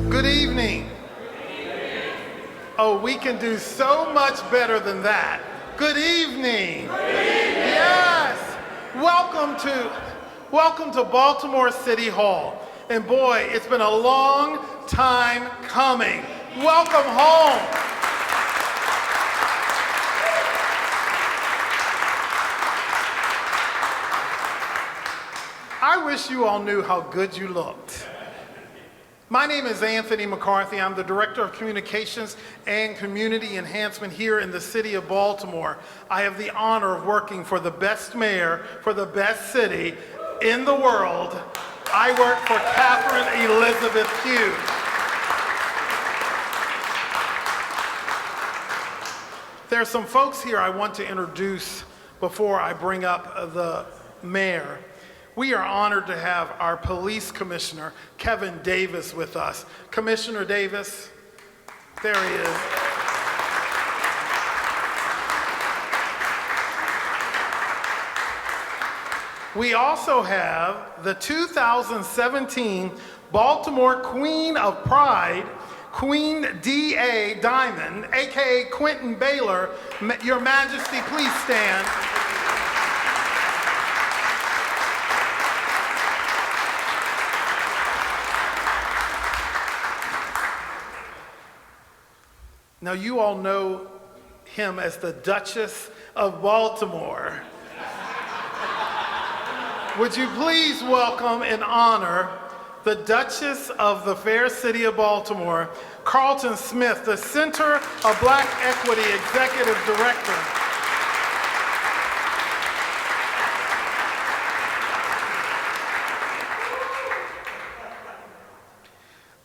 Good evening. Oh, we can do so much better than that. Good evening. Good evening. Yes. Welcome to Baltimore City Hall. And boy, it's been a long time coming. Welcome home. I wish you all knew how good you looked. My name is Anthony McCarthy. I'm the Director of Communications and Community Enhancement here in the city of Baltimore. I have the honor of working for the best mayor for the best city in the world. I work for Katherine Elizabeth Pugh. There are some folks here I want to introduce before I bring up the mayor. We are honored to have our police commissioner, Kevin Davis, with us. Commissioner Davis, there he is. We also have the 2017 Baltimore Queen of Pride, Queen D.A. Diamond, aka Quentin Baylor. Your Majesty, please stand. Now, you all know him as the Duchess of Baltimore. Would you please welcome and honor the Duchess of the fair city of Baltimore, Carlton Smith, the Center of Black Equity Executive Director.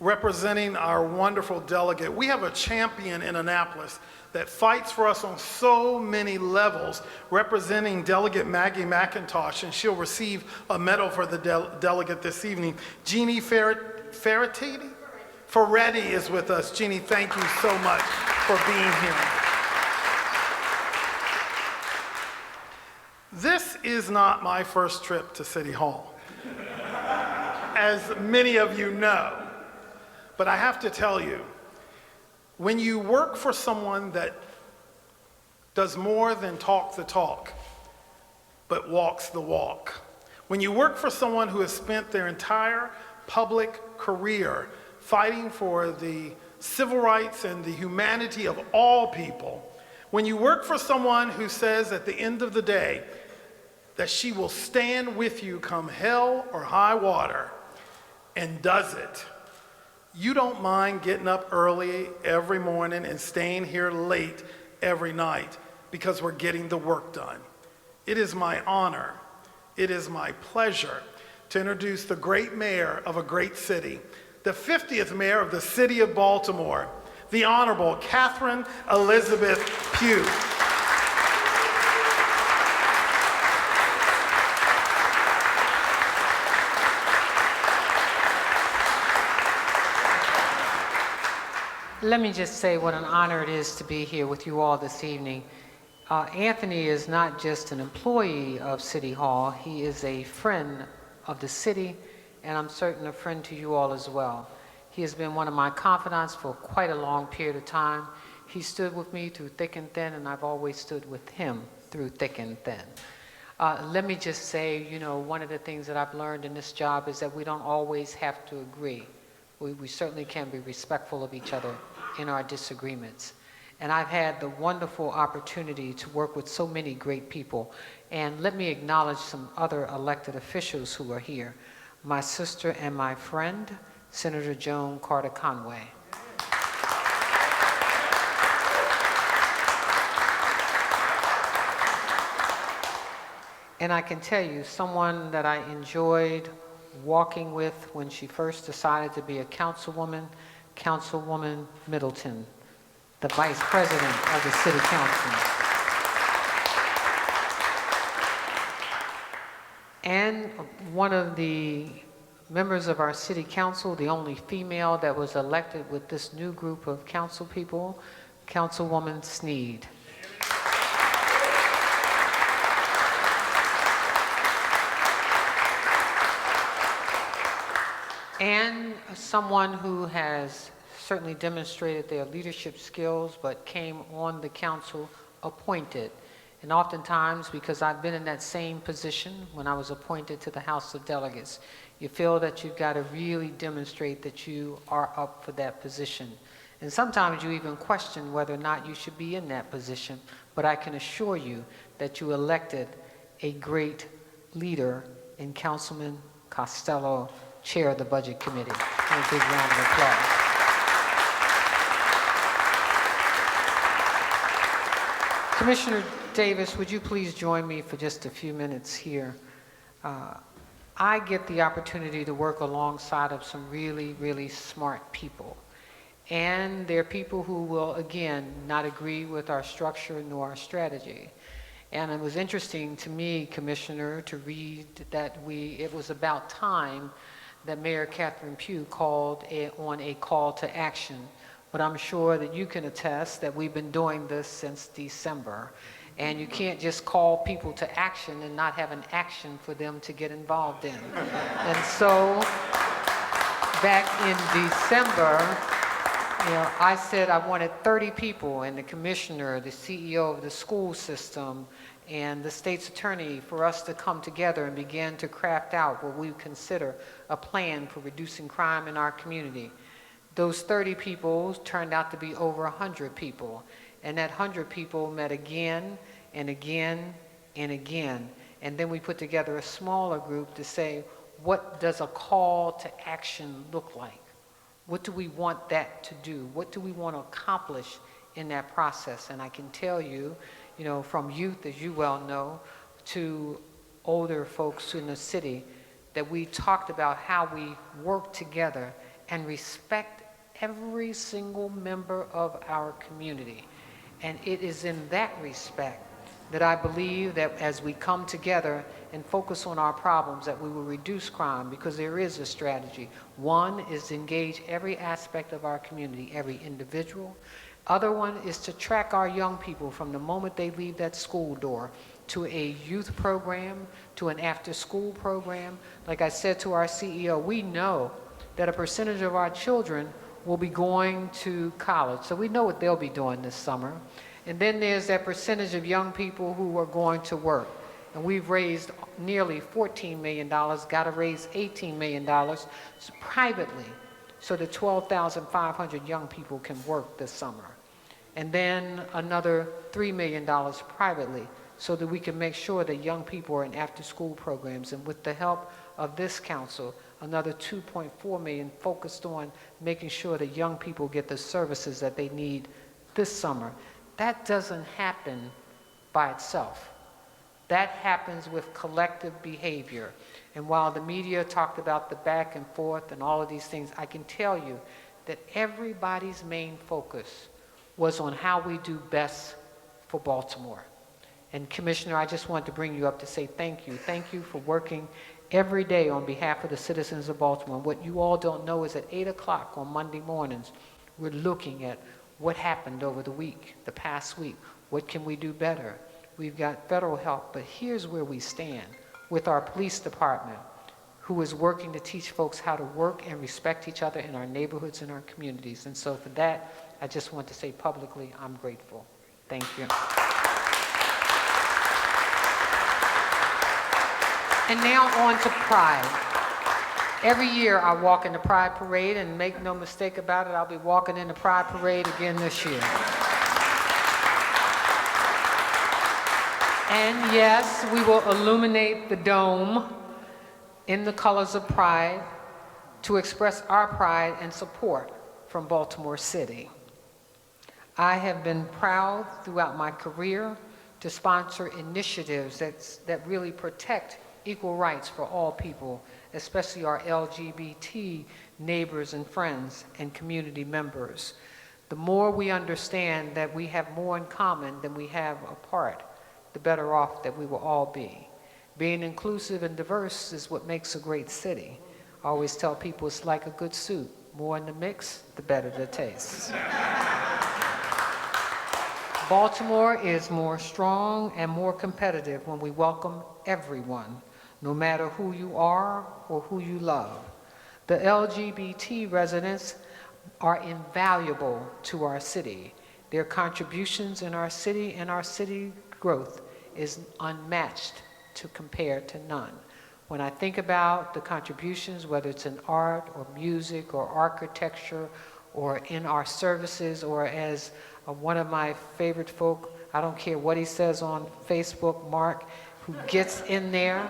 Representing our wonderful delegate, we have a champion in Annapolis that fights for us on so many levels, representing Delegate Maggie McIntosh, and she'll receive a medal for the delegate this evening. Jeannie Ferretti is with us. Jeannie, thank you so much for being here. This is not my first trip to City Hall, as many of you know. But I have to tell you, when you work for someone that does more than talk the talk, but walks the walk, when you work for someone who has spent their entire public career fighting for the civil rights and the humanity of all people, when you work for someone who says at the end of the day that she will stand with you come hell or high water, and does it, you don't mind getting up early every morning and staying here late every night because we're getting the work done. It is my honor, it is my pleasure to introduce the great mayor of a great city, the 50th mayor of the city of Baltimore, the Honorable Katherine Elizabeth Pugh. Let me just say what an honor it is to be here with you all this evening. Anthony is not just an employee of City Hall, he is a friend of the city, and I'm certain a friend to you all as well. He has been one of my confidants for quite a long period of time. He stood with me through thick and thin, and I've always stood with him through thick and thin. Let me just say, you know, one of the things that I've learned in this job is that we don't always have to agree. We certainly can be respectful of each other in our disagreements. And I've had the wonderful opportunity to work with so many great people. And let me acknowledge some other elected officials who are here. My sister and my friend, Senator Joan Carter Conway. And I can tell you, someone that I enjoyed walking with when she first decided to be a councilwoman, Councilwoman Middleton, the Vice President of the City Council. And one of the members of our City Council, the only female that was elected with this new group of council people, Councilwoman Sneed. and someone who has certainly demonstrated their leadership skills, but came on the council appointed. And oftentimes, because I've been in that same position when I was appointed to the House of Delegates, you feel that you've got to really demonstrate that you are up for that position. And sometimes you even question whether or not you should be in that position, but I can assure you that you elected a great leader in Councilman Costello, Chair of the Budget Committee. A big round of applause. Commissioner Davis, would you please join me for just a few minutes here? I get the opportunity to work alongside of some really, really smart people. And they're people who will, again, not agree with our structure nor our strategy. And it was interesting to me, Commissioner, to read that it was about time that Mayor Katherine Pugh called on a call to action. But I'm sure that you can attest that we've been doing this since December. And you can't just call people to action and not have an action for them to get involved in. And so back in December, I said I wanted 30 people, and the commissioner, the CEO of the school system, and the state's attorney for us to come together and begin to craft out what we consider a plan for reducing crime in our community. Those 30 people turned out to be over 100 people, and that 100 people met again and again and again. And then we put together a smaller group to say, what does a call to action look like? What do we want that to do? What do we want to accomplish in that process? And I can tell you, from youth, as you well know, to older folks in the city, that we talked about how we work together and respect every single member of our community. And it is in that respect that I believe that as we come together and focus on our problems, that we will reduce crime, because there is a strategy. One is to engage every aspect of our community, every individual. Other one is to track our young people from the moment they leave that school door to a youth program, to an after-school program. Like I said to our CEO, we know that a percentage of our children will be going to college. So we know what they'll be doing this summer. And then there's that percentage of young people who are going to work. And we've raised nearly $14 million, got to raise $18 million privately so that 12,500 young people can work this summer. And then another $3 million privately so that we can make sure that young people are in after-school programs. And with the help of this council, another $2.4 million focused on making sure that young people get the services that they need this summer. That doesn't happen by itself. That happens with collective behavior. And while the media talked about the back and forth and all of these things, I can tell you that everybody's main focus was on how we do best for Baltimore. And Commissioner, I just want to bring you up to say thank you. Thank you for working every day on behalf of the citizens of Baltimore. What you all don't know is at 8 o'clock on Monday mornings, we're looking at what happened over the week, the past week. What can we do better? We've got federal help, but here's where we stand with our police department, who is working to teach folks how to work and respect each other in our neighborhoods and our communities. And so for that, I just want to say publicly, I'm grateful. Thank you. And now on to Pride. Every year I walk in the Pride Parade, and make no mistake about it, I'll be walking in the Pride Parade again this year. And yes, we will illuminate the dome in the colors of pride to express our pride and support from Baltimore City. I have been proud throughout my career to sponsor initiatives that really protect equal rights for all people, especially our LGBT neighbors and friends and community members. The more we understand that we have more in common than we have apart, the better off that we will all be. Being inclusive and diverse is what makes a great city. I always tell people it's like a good soup. More in the mix, the better the taste. Baltimore is more strong and more competitive when we welcome everyone, no matter who you are or who you love. The LGBT residents are invaluable to our city. Their contributions in our city and our city growth is unmatched to compare to none. When I think about the contributions, whether it's in art or music or architecture or in our services, or as one of my favorite folk, I don't care what he says on Facebook, Mark, who gets in there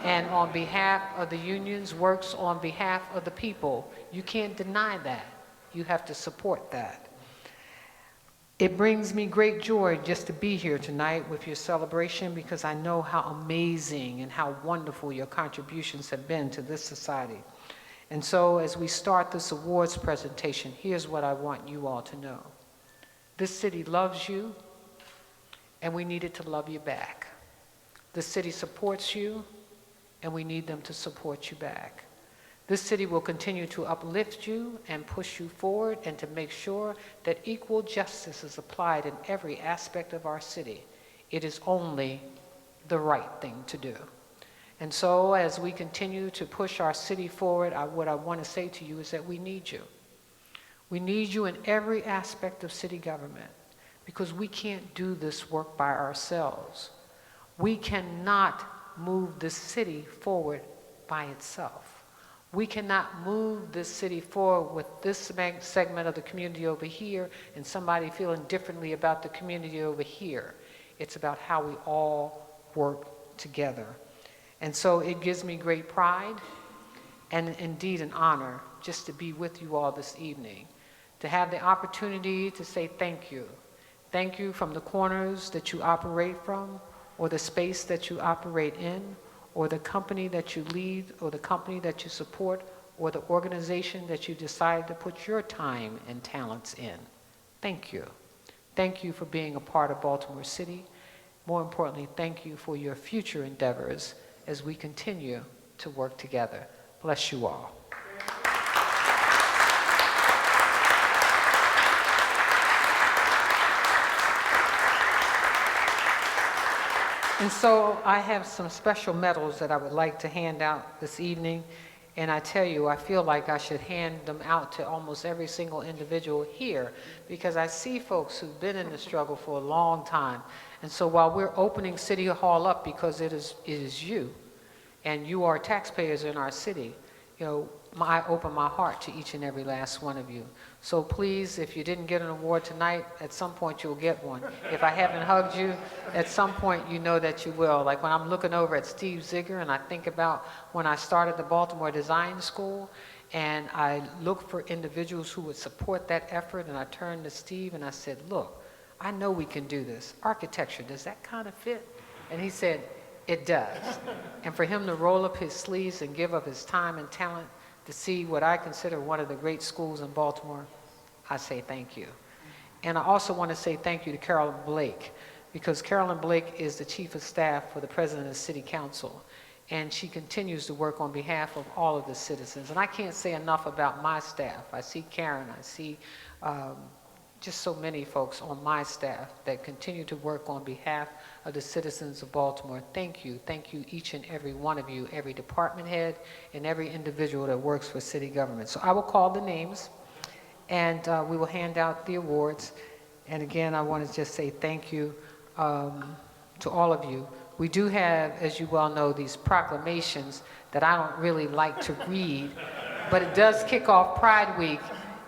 and on behalf of the unions works on behalf of the people. You can't deny that. You have to support that. It brings me great joy just to be here tonight with your celebration, because I know how amazing and how wonderful your contributions have been to this society. And so as we start this awards presentation, here's what I want you all to know. This city loves you, and we need it to love you back. The city supports you, and we need them to support you back. This city will continue to uplift you and push you forward and to make sure that equal justice is applied in every aspect of our city. It is only the right thing to do. And so as we continue to push our city forward, what I want to say to you is that we need you. We need you in every aspect of city government, because we can't do this work by ourselves. We cannot move this city forward by itself. We cannot move this city forward with this segment of the community over here and somebody feeling differently about the community over here. It's about how we all work together. And so it gives me great pride and indeed an honor just to be with you all this evening, to have the opportunity to say thank you. Thank you from the corners that you operate from, or the space that you operate in, or the company that you lead, or the company that you support, or the organization that you decide to put your time and talents in. Thank you. Thank you for being a part of Baltimore City. More importantly, thank you for your future endeavors as we continue to work together. Bless you all. And so I have some special medals that I would like to hand out this evening. And I tell you, I feel like I should hand them out to almost every single individual here, because I see folks who've been in the struggle for a long time. And so while we're opening City Hall up, because it is you, and you are taxpayers in our city, you know, I open my heart to each and every last one of you. So please, if you didn't get an award tonight, at some point you'll get one. If I haven't hugged you, at some point you know that you will. Like when I'm looking over at Steve Ziegler and I think about when I started the Baltimore Design School, and I look for individuals who would support that effort, and I turned to Steve and I said, look, I know we can do this. Architecture, does that kind of fit? And he said, it does. And for him to roll up his sleeves and give up his time and talent to see what I consider one of the great schools in Baltimore, I say thank you. And I also want to say thank you to Carolyn Blake, because Carolyn Blake is the Chief of Staff for the President of the City Council, and she continues to work on behalf of all of the citizens. And I can't say enough about my staff. I see Karen, I see just so many folks on my staff that continue to work on behalf of the citizens of Baltimore. Thank you each and every one of you, every department head and every individual that works for city government. So I will call the names, and we will hand out the awards. And again, I want to just say thank you to all of you. We do have, as you well know, these proclamations that I don't really like to read, but it does kick off Pride Week.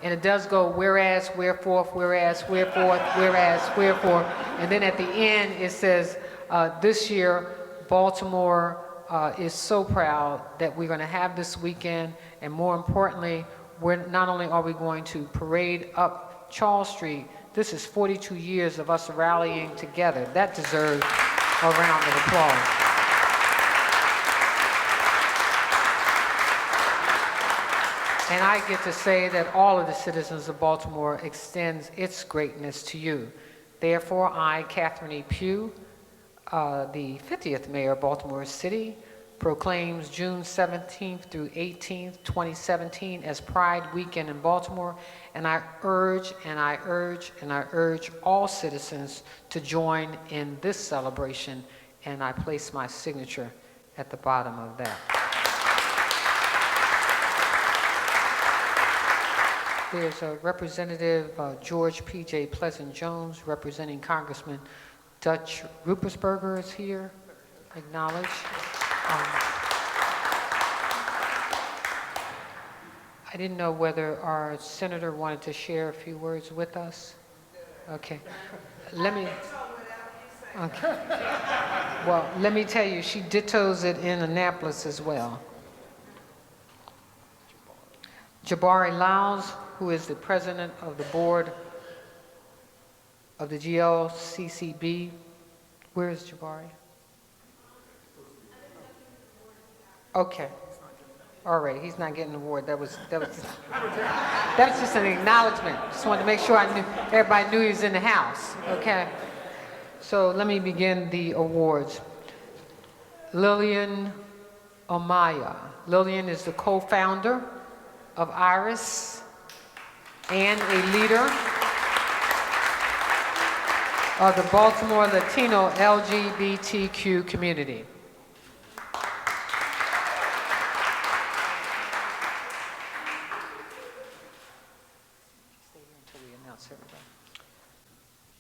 And it does go whereas, wherefore, whereas, wherefore, whereas, wherefore. And then at the end, it says, this year, Baltimore is so proud that we're going to have this weekend. And more importantly, not only are we going to parade up Charles Street, this is 42 years of us rallying together. That deserves a round of applause. And I get to say that all of the citizens of Baltimore extends its greatness to you. Therefore, I, Katherine E. Pugh, the 50th mayor of Baltimore City, proclaims June 17th through 18th, 2017 as Pride Weekend in Baltimore. And I urge all citizens to join in this celebration. And I place my signature at the bottom of that. There's a Representative George P.J. Pleasant Jones representing Congressman Dutch Ruppersberger is here. Acknowledge. I didn't know whether our senator wanted to share a few words with us. Okay. Okay. Well, let me tell you, she dittos it in Annapolis as well. Jabari Lyles, who is the president of the board of the GLCCB. Where is Jabari? Okay. All right, he's not getting an award. That was just an acknowledgement. Just wanted to make sure everybody knew he was in the house. Okay. So let me begin the awards. Lillian Amaya. Lillian is the co-founder of IRIS and a leader of the Baltimore Latino LGBTQ community.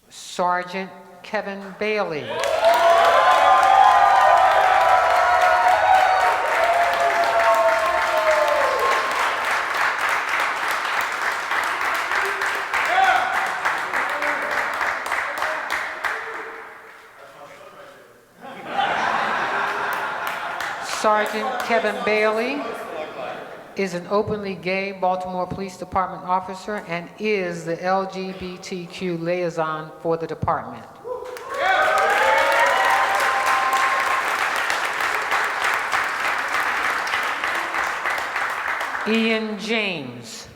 Sergeant Kevin Bailey. Sergeant Kevin Bailey is an openly gay Baltimore Police Department officer and is the LGBTQ liaison for the department. Ian James.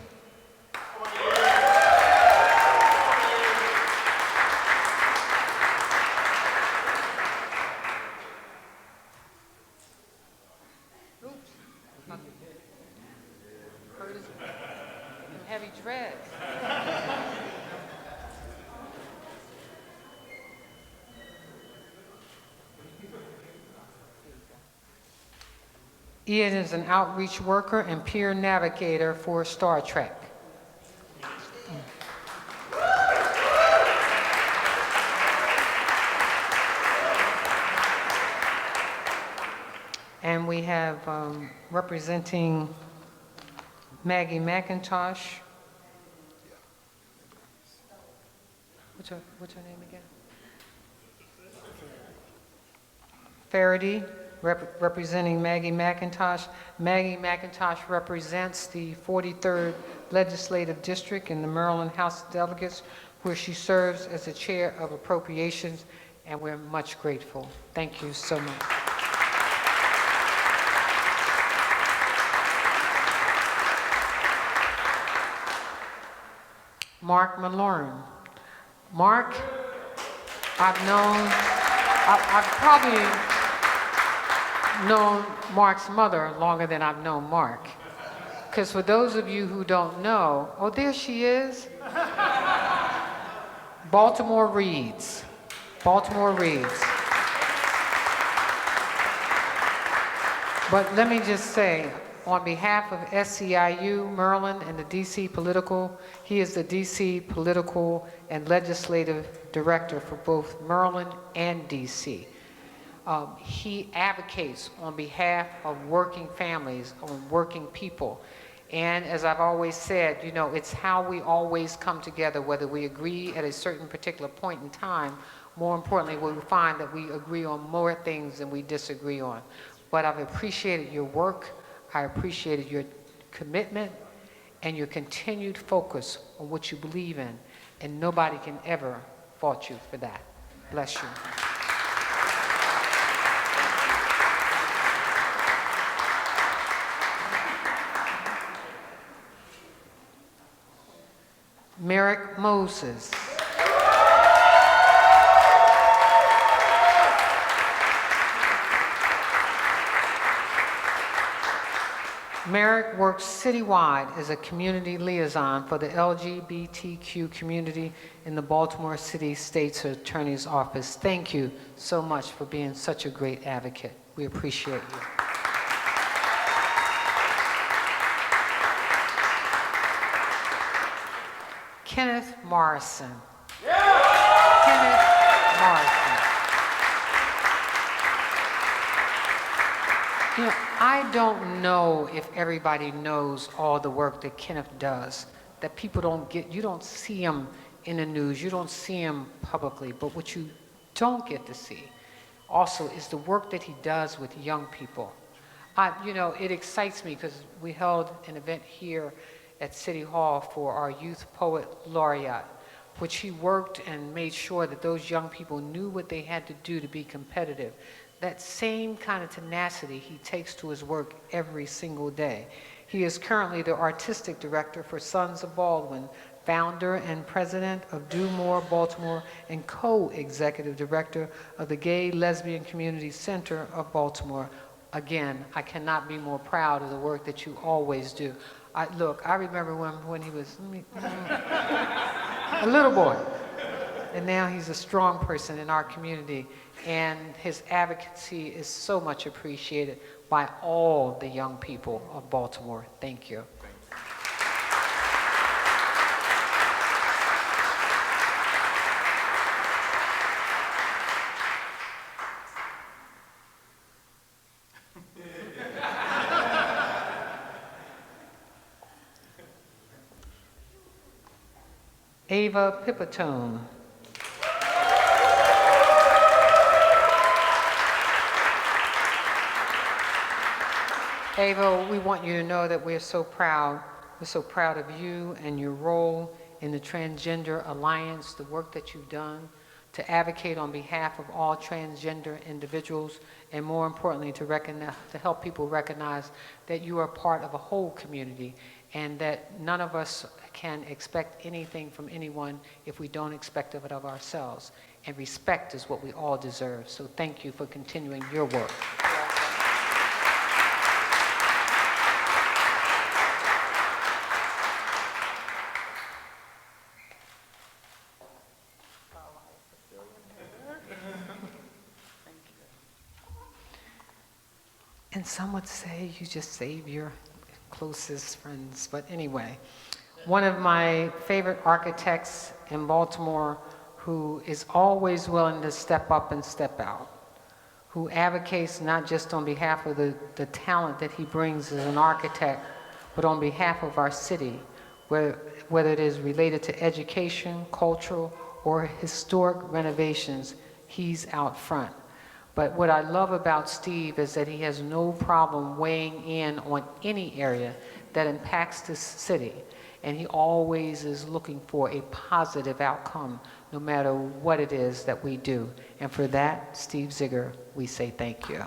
Heavy dreads. Ian is an outreach worker and peer navigator for Star Trek. And we have representing Maggie McIntosh. What's her name again? Faraday, representing Maggie McIntosh. Maggie McIntosh represents the 43rd Legislative District in the Maryland House of Delegates, where she serves as the chair of appropriations, and we're much grateful. Thank you so much. Mark Malone. Mark, I've probably known Mark's mother longer than I've known Mark. Because for those of you who don't know, oh, there she is. Baltimore reads. Baltimore reads. But let me just say, on behalf of SEIU, Maryland, and the DC Political, he is the DC Political and Legislative Director for both Maryland and DC. He advocates on behalf of working families, on working people. And as I've always said, you know, it's how we always come together, whether we agree at a certain particular point in time. More importantly, we find that we agree on more things than we disagree on. But I've appreciated your work. I appreciated your commitment and your continued focus on what you believe in, and nobody can ever fault you for that. Bless you. Merrick Moses. Merrick works citywide as a community liaison for the LGBTQ community in the Baltimore City State's Attorney's Office. Thank you so much for being such a great advocate. We appreciate you. Kenneth Morrison. Kenneth Morrison. You know, I don't know if everybody knows all the work that Kenneth does, that people don't get, you don't see him in the news, you don't see him publicly, but what you don't get to see also is the work that he does with young people. You know, it excites me because we held an event here at City Hall for our Youth Poet Laureate, which he worked and made sure that those young people knew what they had to do to be competitive. That same kind of tenacity he takes to his work every single day. He is currently the artistic director for Sons of Baldwin, founder and president of Do More Baltimore, and co-executive director of the Gay Lesbian Community Center of Baltimore. Again, I cannot be more proud of the work that you always do. Look, I remember when he was a little boy, and now he's a strong person in our community, and his advocacy is so much appreciated by all the young people of Baltimore. Thank you. Ava Pipitone. Ava, we want you to know that we're so proud. We're so proud of you and your role in the Transgender Alliance, the work that you've done to advocate on behalf of all transgender individuals, and more importantly, to help people recognize that you are part of a whole community and that none of us can expect anything from anyone if we don't expect it of ourselves. And respect is what we all deserve. So thank you for continuing your work. And some would say you just save your closest friends. But anyway, one of my favorite architects in Baltimore who is always willing to step up and step out, who advocates not just on behalf of the talent that he brings as an architect, but on behalf of our city, whether it is related to education, cultural, or historic renovations, he's out front. But what I love about Steve is that he has no problem weighing in on any area that impacts this city. And he always is looking for a positive outcome, no matter what it is that we do. And for that, Steve Ziegler, we say thank you.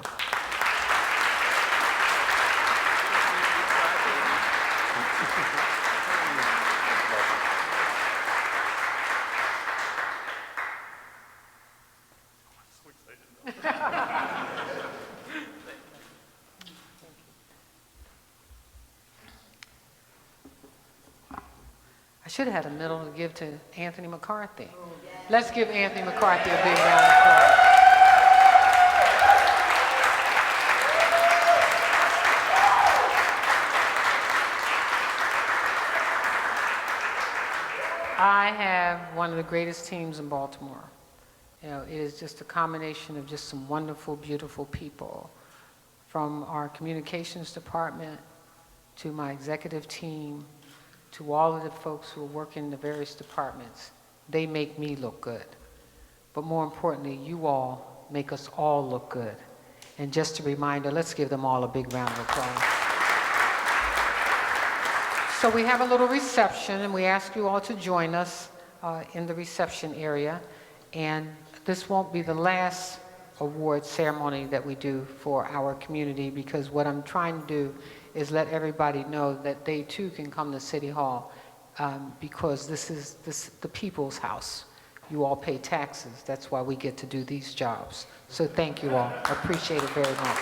I should have had a medal to give to Anthony McCarthy. Let's give Anthony McCarthy a big round of applause. I have one of the greatest teams in Baltimore. You know, it is just a combination of just some wonderful, beautiful people, from our communications department to my executive team, to all of the folks who work in the various departments. They make me look good. But more importantly, you all make us all look good. And just a reminder, let's give them all a big round of applause. So we have a little reception, and we ask you all to join us in the reception area. And this won't be the last award ceremony that we do for our community, because what I'm trying to do is let everybody know that they too can come to City Hall, because this is the people's house. You all pay taxes. That's why we get to do these jobs. So thank you all. I appreciate it very much.